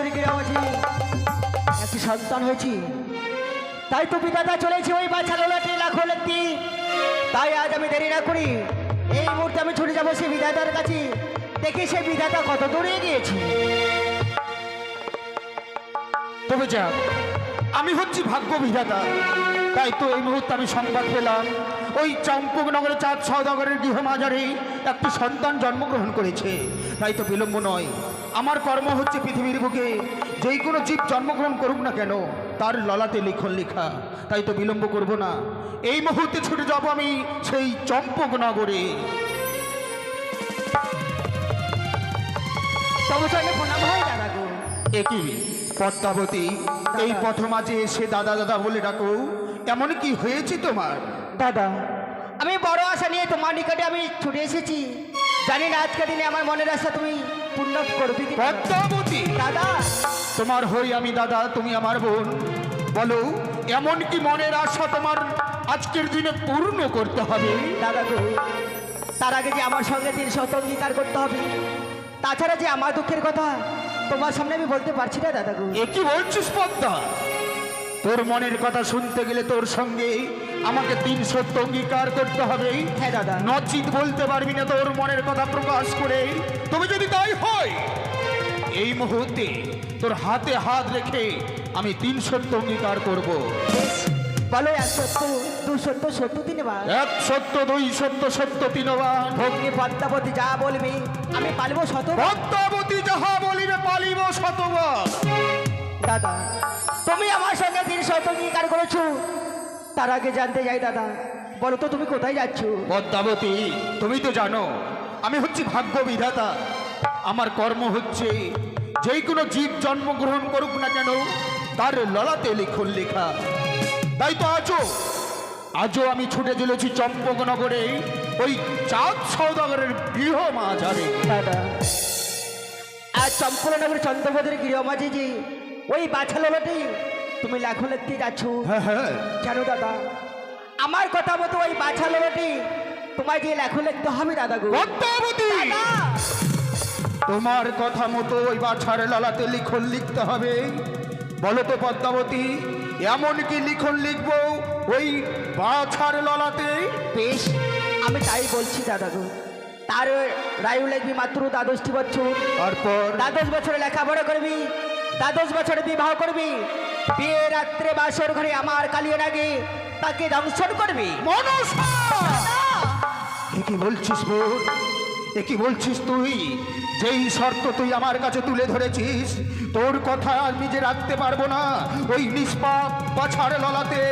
চন্দ্রবদী গ্রামে একটি সন্তান হয়েছি, তাই তো পিতাটা চলেছে ওই বাচ্চা লোলাটি লাখো লেখতি। তাই আজ আমি দেরি না করি, এই মুহূর্তে আমি ছুটে যাবো সেই বিধাতার কাছে, দেখি সেই বিধাতা কত দূরে গিয়েছে। তবে যাক, আমি হচ্ছি ভাগ্য বিধাতা। তাই তো এই মুহূর্তে আমি সংবাদ পেলাম ওই চম্পকনগরের চাঁদ সওদাগরের গৃহমাজারে একটি সন্তান জন্মগ্রহণ করেছে। তাই তো বিলম্ব নয়, আমার কর্ম হচ্ছে পৃথিবীর বুকে যেই কোনো জীব জন্মগ্রহণ করুক না কেন তার ললাতে লিখন লেখা। তাই তো বিলম্ব করব না, এই মুহূর্তে ছুটে যাব আমি সেই চম্পকনগরে। তবে চলে প্রণাম হয় দাদা গো। একই পদ্মাবতী, এই পথ মাঝে এসে দাদা দাদা বলে ডাকো, এমন কি হয়েছে তোমার? দাদা, আমি বড় আশা নিয়ে তোমার নিকটে আমি ছুটে এসেছি, জানি না আজকের দিনে আমার মনের আশা তুমি পূর্ণ করবে কি। পদ্মাবতী দাদা, তোমার হই আমি দাদা, তুমি আমার বোন। বলো, এমন কি মনের আশা তোমার আজকের দিনে পূর্ণ করতে হবে? দাদা গো, তার আগে যে আমার সঙ্গে 3 শত অঙ্গীকার করতে হবে, তাছাড়া যে আমার দুঃখের কথা তোমার সামনে আমি বলতে পারছি না দাদা গো। এ কি বলছিস পদ্মা? তোর মনের কথা শুনতে গেলে তোর সঙ্গে আমাকে 3 সত্য অঙ্গীকার করতে হবে। হ্যাঁ দাদা। নচিত বলতে পারবি না তোর মনের কথা প্রকাশ করে। তবে যদি তাই হয়, এই মুহূর্তে তোর হাতে হাত রেখে আমি 3 সত্য অঙ্গীকার করব। বেশ, বলো 1 সত্য, 2 সত্য, 70 বার। 1 সত্য, 2 সত্য, সত্য 3 বার। ভগ্নী পদ্মাবতী যা বলবি আমি পালবো 100 বার। পদ্মাবতী যাহা বলিবে পালিব 100 বার। দাদা, তুমি আমার সঙ্গে 3 শত অঙ্গীকার করেছো, তার আগে জানতে যাই দাদা, বলো তো তুমি কোথায় যাচ্ছ? পদ্মাবতী, তুমি তো জানো আমি হচ্ছি ভাগ্য বিধাতা। আমার কর্ম হচ্ছে যেই কোনো জীব জন্মগ্রহণ করুক না কেন তার ললাতে লিখন লেখা। তাই তো আজও আমি ছুটে চলেছি চম্পকনগরে ওই চাঁদ সওদাগরের গৃহ মাঝারে। দাদা, আজ চম্পকনগরের চন্দ্রপদের গৃহ মাঝে যে ওই বাছা লোলাটি তুমি লেখো লিখতে যাচ্ছ, হ্যাঁ হ্যাঁ, জানো দাদা, আমার কথা মতো ওই বাছা লোলাটি তোমায় যে লেখো লিখতে হবে দাদা গো। পদ্মাবতী, দাদা, তোমার কথা মতো ওই বাছার ললাতে লিখন লিখতে হবে। বলো তো পদ্মাবতী, এমন কি লিখন লিখবো ওই বাছার ললাতে? বেশ, আমি তাই বলছি দাদা গো। তার রায়ু লিখবি মাত্র 12টি বছর, তারপর 12 বছরে লেখাপড়া করবি, 12 বছরে বিবাহ করবি, বিয়ে রাত্রে বাসর ঘরে আমার কালিয়ে লাগে তাকে দংশন করবি। মনসা! এ কি বলছিস বোন? এ কি বলছিস তুই? যেই শর্ত তুই আমার কাছে তুলে ধরেছিস, তোর কথা আমি যে রাখতে পারবো না। ওই নিষ্পাপ বাছার ললাতে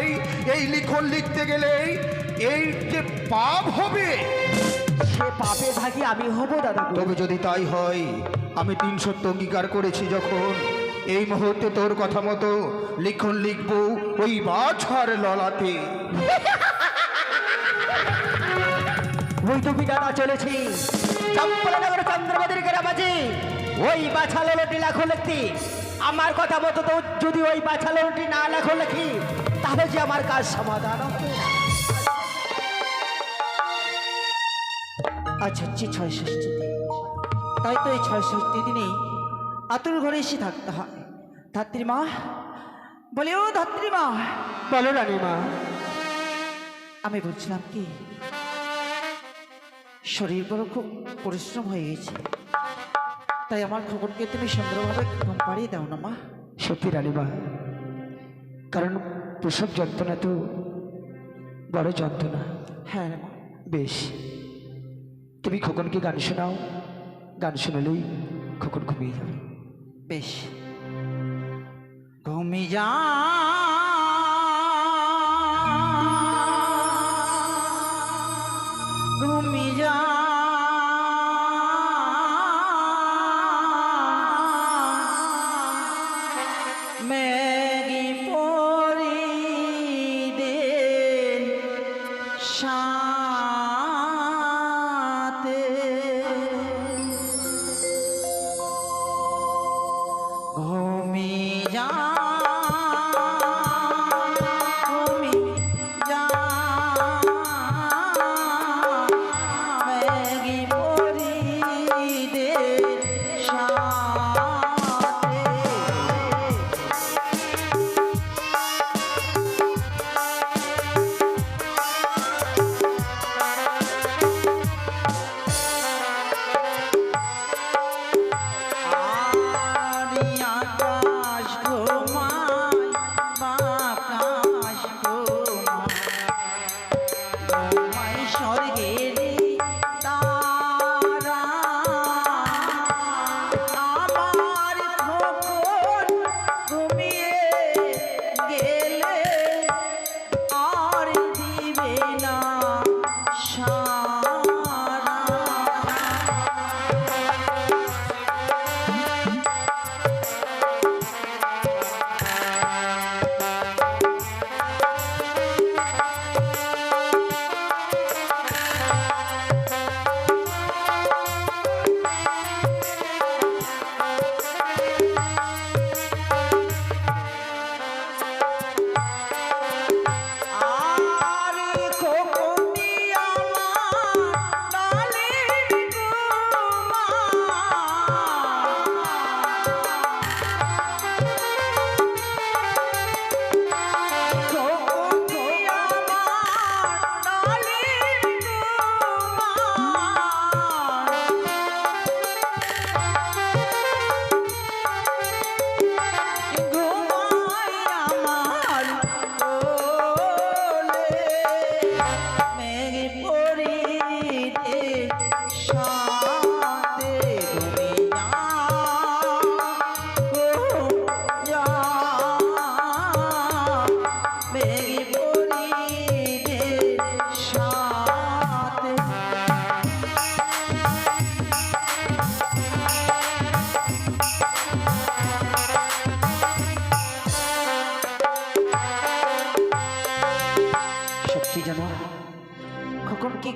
এই লিখন লিখতে গেলে এই যে পাপ হবে, সে পাপে ভাগী আমি হব দাদা গো। তবে যদি তাই হয়, আমি 3 সত্য অঙ্গীকার করেছি যখন, এই মুহূর্তে তোর কথা মতো লিখন লিখবো ওই বাছার ললাতে। ওই তো বিধাতা চলেছি চম্পকনগর চন্দ্রপদের গ্রামাজি ওই বাছা লোলাটি লেখো লিখতি। আমার কথা মতো তো যদি ওই বাছা লোলাটি না লেখো লিখি, তাহলে যে আমার কাজ সমাধান হবে না। আজ হচ্ছে ৬৬ দিন, তাই তো এই ৬৬ দিনে আতুর ঘরে এসে থাকতে হয়। ধাত্রীমা বলে, ও ধাত্রীমা। বলো রানীমা। আমি বলছিলাম কি, শরীর বড় খুব পরিশ্রম হয়ে গেছে, তাই আমার খবরকে তুমি সুন্দরভাবে ঘুম পাড়িয়ে দাও না মা। সত্যি রানীমা, কারণ প্রসব যন্ত্রণা তো বড় যন্ত্রণা। হ্যাঁ রে মা। বেশ, তুমি খোকনকে গান শোনাও, গান শোনালেই খোকন ঘুমিয়ে যাবে। বেশ, ঘুমি যা ঘুমি যা মেঘি পরি দে সাথে ঘুমি যা ঘুমি যা মেঘি পরি দে সাথে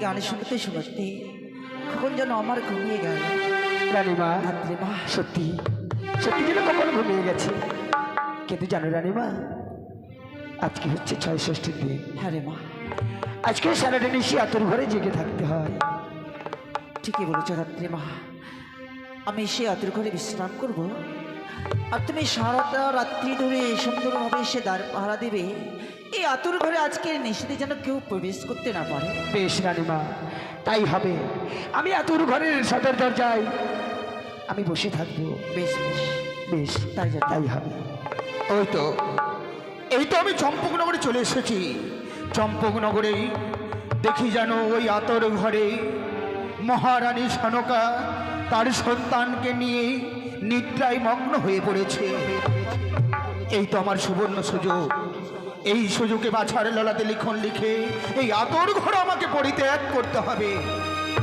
গান শুনতে শুনতে কখন যেন আমার ঘুমিয়ে গেল। রানীমা, ধাত্রীমা, সত্যি সত্যি যেন কখন ঘুমিয়ে গেছে। কিন্তু জানো রানীমা, আজকে হচ্ছে ৬ষ্ঠীর দিন। হ্যাঁ রে মা, আজকে সারাদিন এসে আতর ঘরে জেগে থাকতে হয়। ঠিকই বলেছ ধাত্রীমা। আমি সে আতুর ঘরে বিশ্রাম করব, আর তুমি সারাটা রাত্রি ধরে সুন্দরভাবে সে দ্বার পাহারা দেবে। এই আতুর ঘরে আজকের নিষেধে যেন কেউ প্রবেশ করতে না পারে। বেশ রানীমা, তাই হবে। আমি আতর ঘরের সদর দরজায় আমি বসে থাকবো। বেশ বেশ, বেশ, তাই যা তাই হবে। এই তো আমি চম্পকনগরে চলে এসেছি। চম্পকনগরেই দেখি যেন ওই আতর ঘরে মহারানী সনকা তার সন্তানকে নিয়ে নিদ্রায় মগ্ন হয়ে পড়েছে। এই তো আমার সুবর্ণ সুযোগ। এই সুযোগে বাছার ললাতে লিখন লিখে এই আতর ঘর আমাকে পরিত্যাগ করতে হবে।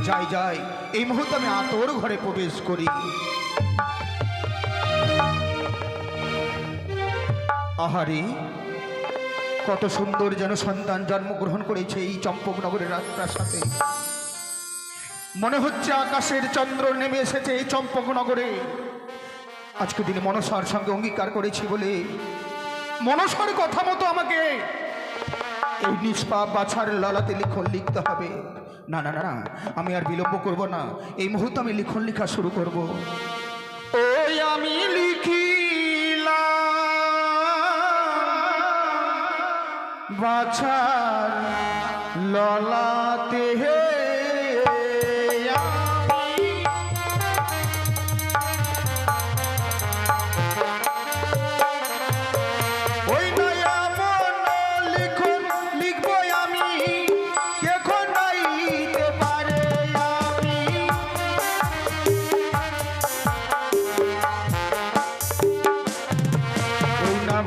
যাই যাই, এই মুহূর্তে আমি আতর ঘরে প্রবেশ করি। আহারে, কত সুন্দর যেন সন্তান জন্মগ্রহণ করেছে এই চম্পকনগরের রাজপ্রাসাদে। মনে হচ্ছে আকাশের চন্দ্র নেমে এসেছে এই চম্পকনগরে। আজকে দিনে মনসার সঙ্গে অঙ্গীকার করেছি বলে মনসার কথা মতো আমাকে এই নিষ্পাপ বাছার ললাতে লিখন লিখতে হবে। না না না না, আমি আর বিলম্ব করব না। এই মুহূর্তে আমি লিখন লেখা শুরু করব। ওই আমি লিখিলাম বাছার ললাতে হে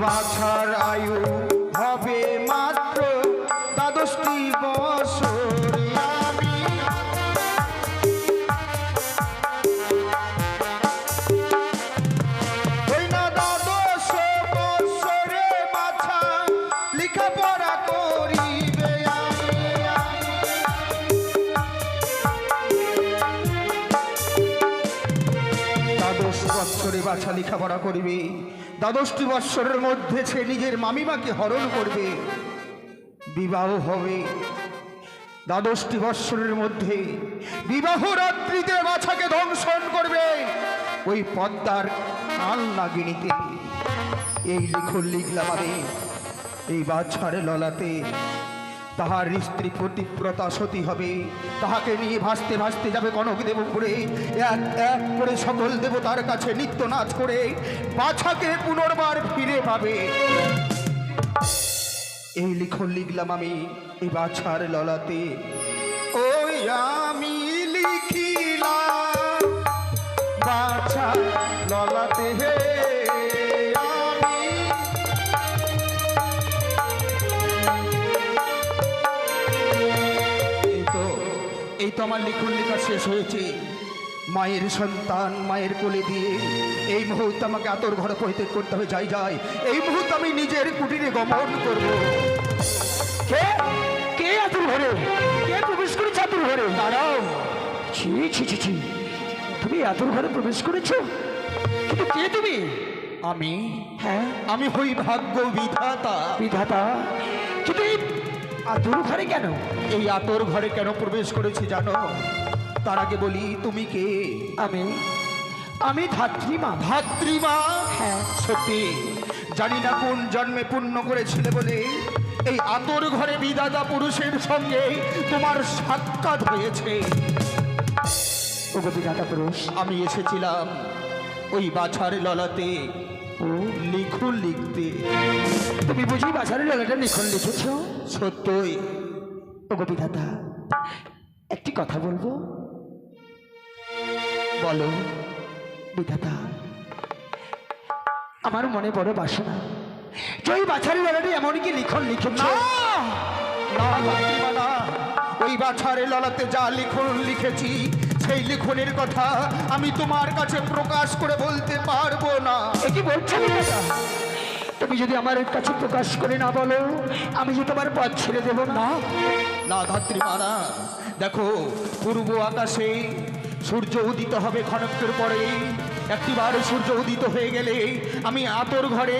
বাছার আয়ু হবে মাত্র ১২টি বছর। আমি ওই না ১২ বছরে বাছা লেখাপড়া করিবে। দ্বাদশ বৎসরে বাছা লেখাপড়া করিবে। ১২টি বৎসরের মধ্যে সে নিজের মামিমাকে হরণ করবে, বিবাহ হবে। ১২টি বৎসরের মধ্যে বিবাহ রাত্রিতে বাছাকে দংশন করবে ওই পদ্মার কাল নাগিনীতে। এই লিখন লিখলাম আমি এই বাছার ললাতে। তাহার স্ত্রী প্রতিব্রতা সতী হবে, তাহাকে নিয়ে ভাসতে ভাসতে যাবে কনক দেবপুরে। এক এক করে সকল দেবতার কাছে নিত্য নাচ করে বাছাকে পুনর্বার ফিরে পাবে। এই লিখন লিখলাম আমি এই বাছার ললাতে। ওই আমি লিখিলাম বাছার ললাতে হে এই তো আমার লিখন লেখা শেষ হয়েছে। মায়ের সন্তান মায়ের কোলে দিয়ে এই মুহূর্তে আমাকে আতর ঘরে পরিত্যাগ করতে হবে। যাই যাই, এই মুহূর্তে আমি নিজের কুটিরে গমন করব। কে কে আতর ঘরে? কে প্রবেশ করেছে আতর ঘরে? দাঁড়াও। ছি ছি ছি ছি, তুমি আতর ঘরে প্রবেশ করেছো? কিন্তু কে তুমি? আমি হ্যাঁ, আমি হই ভাগ্য বিধাতা। বিধাতা? কিন্তু এই আতর ঘরে কেন? এই আতর ঘরে কেন প্রবেশ করেছি জানো? তার আগে বলি, তুমি কে? আমি ধাত্রীমা। ধাত্রীমা? হ্যাঁ। সত্যি জানি না কোন জন্মে পুণ্য করেছিলে বলে এই আতর ঘরে বিধাতা পুরুষের সঙ্গে তোমার সাক্ষাৎ হয়েছে। ওগো বিধাতা পুরুষ, আমি এসেছিলাম ওই বাছার ললাতে ও লিখন লিখতে। তুমি বুঝি বাছার ললাটা লিখন লিখেছ? সত্যই। ওগো বিধাতা, একটি কথা বলবো? বলো। বিধাতা, আমার মনে বড় বাসনা যে ওই বাছারি ললাটি এমনকি লিখন লিখেছ। না না ধাত্রীমা, না। ওই বাছারে ললাতে যা লিখন লিখেছি সেই লিখনের কথা আমি তোমার কাছে প্রকাশ করে বলতে পারবো না। এ কি বলছো বিধাতা? তুমি যদি আমার কাছে প্রকাশ করে না বলো, আমি যে তোমার পথ ছেড়ে দেব না। না ধাত্রীমা, না। দেখো পূর্ব আকাশে সূর্য উদিত হবে ক্ষণক্ষের পরে। একটিবার সূর্য উদিত হয়ে গেলে আমি আতর ঘরে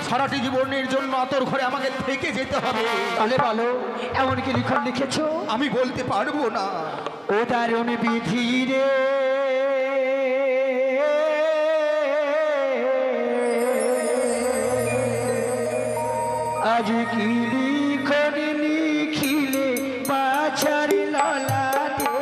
সারাটি জীবনের জন্য আতর ঘরে আমাকে থেকে যেতে হবে। তাহলে বলো এমন কি লিখন লিখেছো? আমি বলতে পারবো না। ও দারুণ বিধি রে, আজ কি লিখন লিখিলে বাছার ললাটে,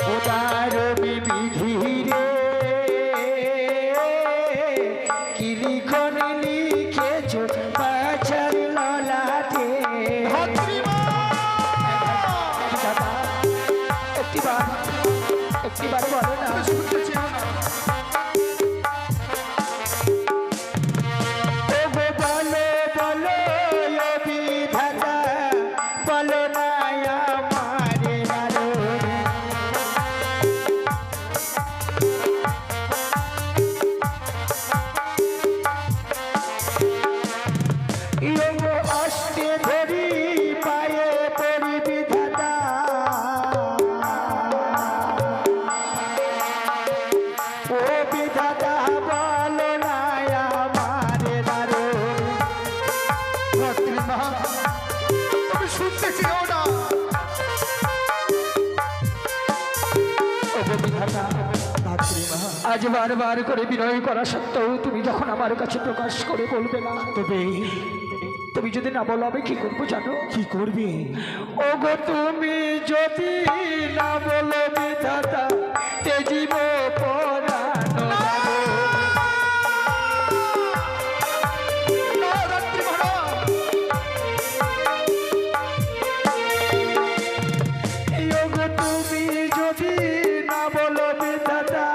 ও দারুণ বিধি রে, কি লিখন লিখেছো বাছার ললাটে। একটিবার বলো না। ওগো বলো বলো ও বিধাতা, বলো না আমারে লালন। ওগো অষ্টে ধরি পায়ে পড়ি বিধাতা, ও বিধাতা বলো না আমারে লালন। মা তুমি শুনতে চেও না। ওগো বিধাতা, আজ বারবার করে বিনয় করা সত্ত্বেও তুমি যখন আমার কাছে প্রকাশ করে বলবে না, তবে তুমি যদি না বলো আমি কি করবো জানো? কি করবে? ওগো তুমি যদি না বলো বিধাতা, তেজিব পরানো ওগো তুমি যদি না বলো বিধাতা,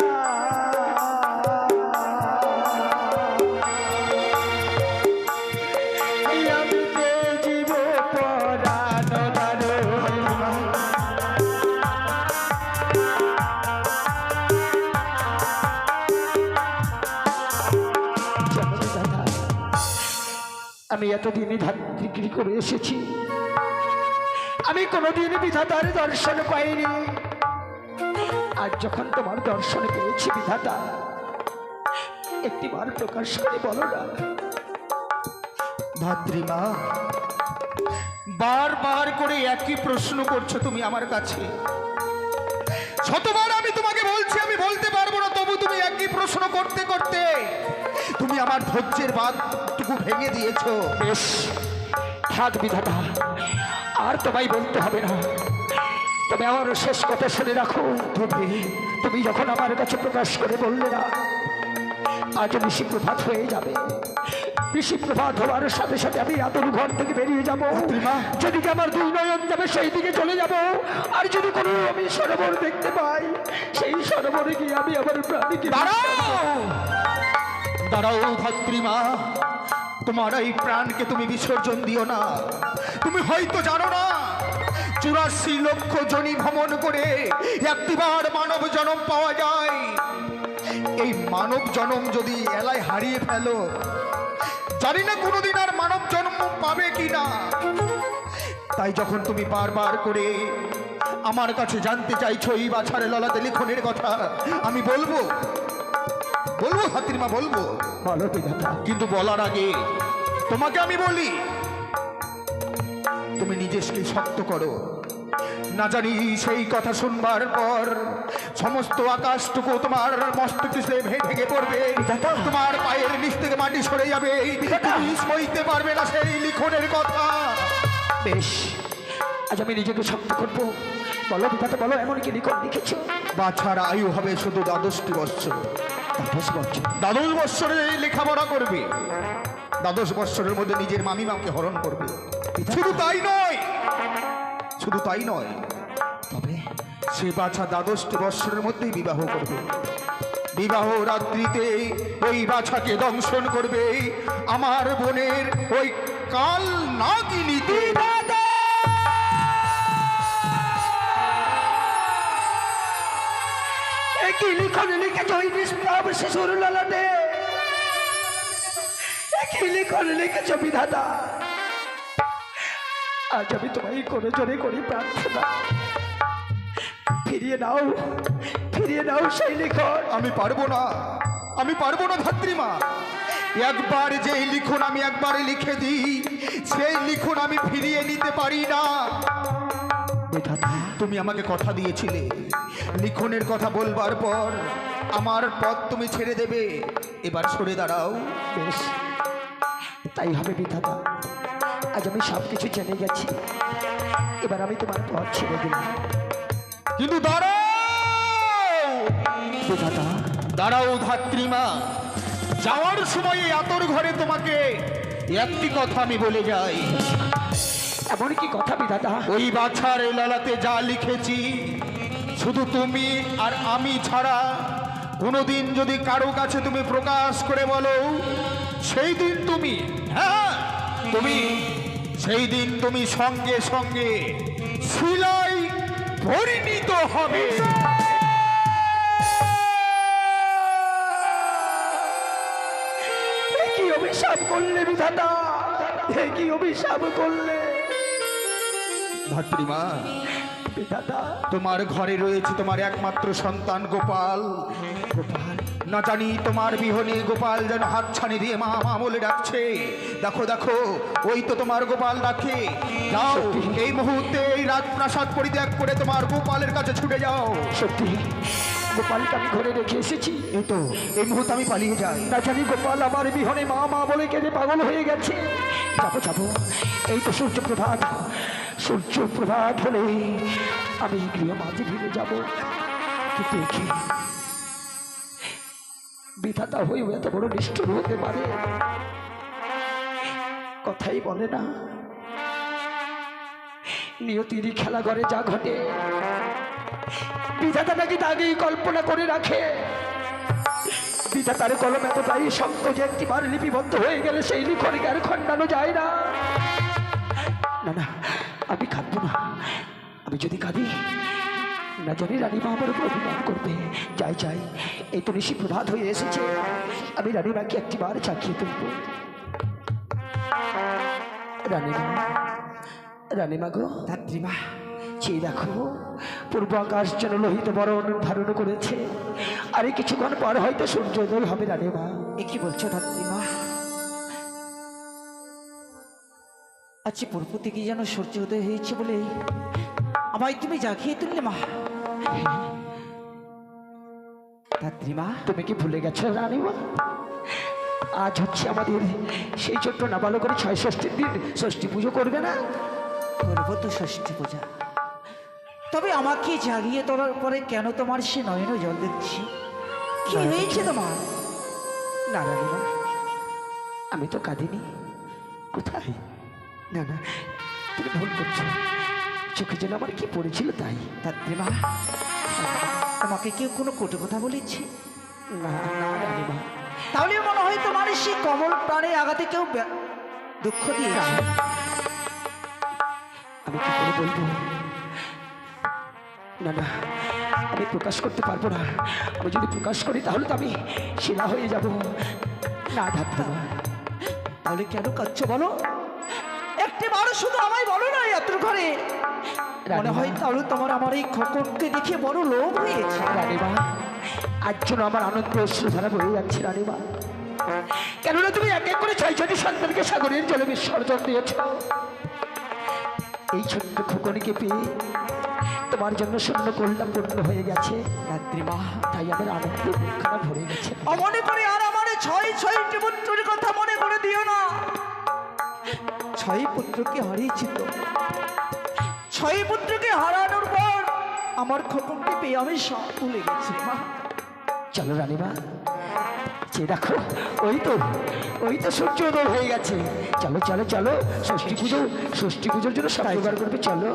আমি তেজিব পরানো আমি এতদিনই ধাত্রী করে এসেছি, আমি কোনোদিন বিধাতার দর্শন পাইনি। আজ যখন তোমার দর্শন পেয়েছি বিধাতা, একটিবার প্রকাশ করে বলো না। ধাত্রীমা বারবার করে একই প্রশ্ন করছো তুমি আমার কাছে। শতবার আমি তোমাকে বলছি আমি বলতে পারবো না, তবু তুমি একই প্রশ্ন করতে করতে তুমি আমার ধৈর্যের বাঁধটুকু ভেঙে দিয়েছো। বেশ থাক বিধাতা, আর তোমায় বলতে হবে না। তবে আমার শেষ কথা শুনে রাখো, তুমি যখন আমার কাছে প্রকাশ করে বললে না আজ ঋষি প্রভাত হয়ে যাবে, ঋষি প্রভাত হওয়ার সাথে সাথে আমি আতর ঘর থেকে বেরিয়ে যাব। যেদিকে আমার দুই নয়ন যাবে সেই দিকে চলে যাব। আর যদি কোনো আমি সরোবর দেখতে পাই, সেই সরোবরে গিয়ে আমি আমার প্রাণীকে দাঁড়াও ধাত্রীমা, তোমার এই প্রাণকে তুমি বিসর্জন দিও না। তুমি হয়তো জানো না 84 লক্ষ জনি ভ্রমণ করে একটিবার মানব জন্ম পাওয়া যায়। এই মানব জন্ম যদি এলায় হারিয়ে ফেলো, জানি না কোনোদিন আর মানব জন্ম পাবে কিনা। তাই যখন তুমি বারবার করে আমার কাছে জানতে চাইছো এই বাছারে ললাটে লিখনের কথা, আমি বলবো ধাত্রীমা বলবো। বলো বিধাতা। কিন্তু বলার আগে তোমাকে আমি বলি, তুমি নিজেকে শক্ত করো। না জানি সেই কথা শুনবার পর সমস্ত আকাশটুকু তোমার মস্তকে ভেঙে পড়বে, তোমার পায়ের নিচ থেকে মাটি সরে যাবে, তুমি সইতে পারবে না সেই লিখনের কথা। বেশ, আজ আমি নিজেকে শক্ত করবো। বলো বিধাতা বলো, এমন কি লিখন লিখেছো? বাছার আয়ু হবে শুধু 12টি বৎসর। 12 বৎসরে লেখাপড়া করবে, 12 বৎসরের মধ্যে নিজের মামিমাকে হরণ করবে। শুধু তাই নয়, তবে সে বাছা 12টি বৎসরের মধ্যেই বিবাহ করবে। বিবাহ রাত্রিতে ওই বাছাকে দংশন করবে আমার বোনের ওই কাল নাগিনীতে। কি লিখন লিখনে লিখেছ ওই নিষ্পাপ শিশুর ললাটে? কি লিখনে লিখেছ বিধাতা? আজ আমি তোমায় করে জোরে করি প্রার্থনা, ফিরিয়ে নাও সেই লিখন। আমি পারবো না ধাত্রীমা। একবার যে লিখন আমি একবারে লিখে দিই, সেই লিখন আমি ফিরিয়ে নিতে পারি না। বিধাতা, তুমি আমাকে কথা দিয়েছিলে লিখনের কথা বলবার পর আমার পথ তুমি ছেড়ে দেবে। এবার সরে দাঁড়াও। বেশ, তাই হবে বিধাতা। আজ আমি সব কিছু জেনে গেছি, এবার আমি তোমার পথ ছেড়ে দিলাম। কিন্তু দাঁড়াও বিধাতা, দাঁড়াও ধাত্রীমা। যাওয়ার সময় এই আতর ঘরে তোমাকে একটি কথা আমি বলে যাই। এমন কি কথা বিধাতা? ওই বাছার লালাতে যা লিখেছি, শুধু তুমি আর আমি ছাড়া কোনোদিন যদি কারো কাছে তুমি প্রকাশ করে বলো, সেই দিন তুমি সেই দিন তুমি সঙ্গে সঙ্গে শিলায় পরিণত হবে। কি অভিশাপ করলে বিধাতা? কি অভিশাপ করলে ধাত্রীমা? বিধাতা, তোমার ঘরে রয়েছে তোমার একমাত্র সন্তান গোপাল। গোপাল, না জানি তোমার বিহনে গোপাল যেন হাতছানি দিয়ে মা মা বলে ডাকছে। দেখো ওই তো তোমার গোপাল ডাকে। যাও, এই মুহূর্তে এই রাজপ্রাসাদ পরিত্যাগ করে তোমার গোপালের কাছে ছুটে যাও। সত্যি গোপালকে আমি ঘরে রেখে এসেছি। এই তো এই মুহূর্তে আমি পালিয়ে যাই। না জানি গোপাল আমার বিহনে মা মা বলে কেঁদে পাগল হয়ে গেছে। যাবো, এই তো সূর্যপ্রভাত হলে আমি গৃহ মাঝে ফিরে যাবো। কিন্তু দেখি বিধাতা হয়েও এত বড় নিষ্ঠুর হতে পারে? কথাই বলে না, নিয়তির খেলা ঘরে যা ঘটে বিধাতা নাকি আগেই কল্পনা করে রাখে। বিধাতার কলম এতটাই শক্ত যে একটিবার লিপিবদ্ধ হয়ে গেলে সেই লিখনকে আর খণ্ডানো যায় না। না, আমি কাঁদবো না। আমি যদি কাঁদি, না জানি রানীমা আমার উপর অভিমান করবে। যাই, এই তো নিশি প্রভাত হয়ে এসেছে, আমি রানীমাকে একটিবার চাকিয়ে তুলব। রানীমা গো, ধাত্রীমা, চেয়ে দেখো, পূর্ব আকাশ যেন লোহিত বরণ ধারণ করেছে। আরে কিছুক্ষণ পর হয়তো সূর্যোদয় হবে। রানীমা, এ কি বলছো ধাত্রীমা? আচ্ছা, পূর্ব থেকে যেন সূর্যোদয় হয়েছে বলে আমায় তুমি জাগিয়ে তুললে মা। ধাত্রীমা, তুমি কি ভুলে গেছো রানীমা? আজ হচ্ছে আমাদের সেই ছোট্ট নাবালকের ৬ষষ্ঠীর দিন। ষষ্ঠী পুজো করবে না? করবো তো ষষ্ঠী পূজা। তবে আমাকে জাগিয়ে তোলার পরে কেন তোমার সে নয়নও জল দিচ্ছি? কি হয়েছে তোমার? না রানীমা, আমি তো কাঁদিনি। কোথায়? না, তুমি ভুল করছো। চোখে যেন আমার কি পড়েছিল তাই। ধাত্রীমা, তোমাকে কেউ কোনো কটু কথা বলেছে? না রানীমা। তাহলে মনে হয় তোমার সেই কমল প্রাণে আঘাতে কেউ দুঃখ দিয়েছে। আমি কি করে বলবো? না, আমি প্রকাশ করতে পারবো না। আমি যদি প্রকাশ করি তাহলে তো আমি শিলা হয়ে যাব। না ধাত্রীমা, তাহলে কেন কাঁদছো বলো? একটিবার শুধু আমায় বলো না। এত ঘরে মনে হয় তাহলে তোমার আমার এই খকনকে দেখে বড় লোভ হয়েছে। রানীমা, আজ জন্য আমার আনন্দ অশ্রুধারা বয়ে যাচ্ছে রানীমা। কেননা তুমি এক এক করে ৬টি সন্তানকে সাগরের জলে বিসর্জন দিয়েছ। এই ছোট্ট খোকনকে পেয়ে তোমার জন্য শূন্য কল্যাণ পূর্ণ হয়ে গেছে রাত্রিমা। তাই আমার আনন্দ বুকখানা ভরে গেছে। অমনে করে আর আমার ৬টি পুত্রের কথা মনে করে দিও না। ৬ পুত্রকে হারিয়েছি তো। ৬ পুত্রকে হারানোর পর আমার খোকনকে পেয়ে আমি সব ভুলে গেছি মা। চলো রানীমা, যে দেখো ওই তো সূর্যোদয় হয়ে গেছে। চলো ষষ্ঠী পুজোর জন্য সব জোগাড় করবে। চলো।